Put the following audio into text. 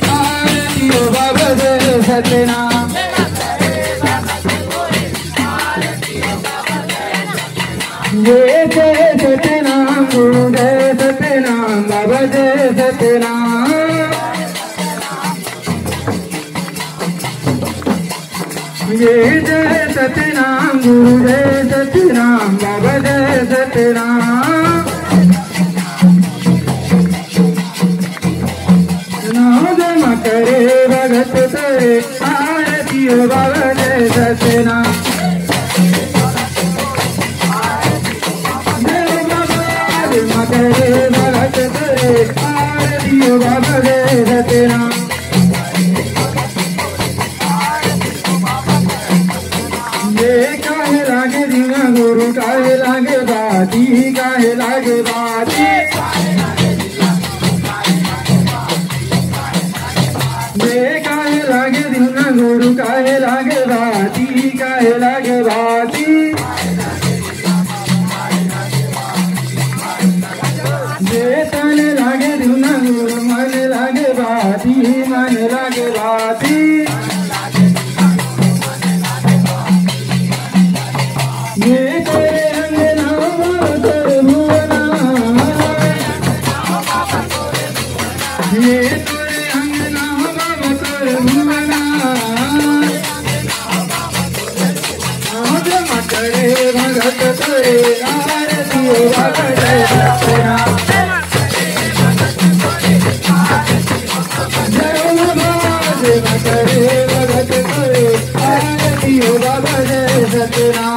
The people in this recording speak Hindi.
आरतियो बाबा जय सतनाम। जय जय सतनाम गुरु जय सतनाम बाबा जय सतनाम। जय जय सतनाम गुरु जय सतनाम बाबा जय सतनाम। नाम करे भगत करे आरतियो बाबा जय सतनाम। करे भगत करे आरतियो बाबा जय सतनाम। ये काहे लागे दीना गुरु काहे लागे बाती काहे लागे बाती। ये काहे लागे दीना गुरु काहे लागे बाती काहे लागे बाती। ये तन लागे दीना गुरु मन लागे बाती मन लागे बाती। ये तेरे अंगना तेरे भुवना। ये तेरे अंगना बाबा तेरे भुवना। आज करे भगत करे आरतियो बाबा जय सतनाम। जय करे भगत करे आरतियो बाबा जय सतनाम।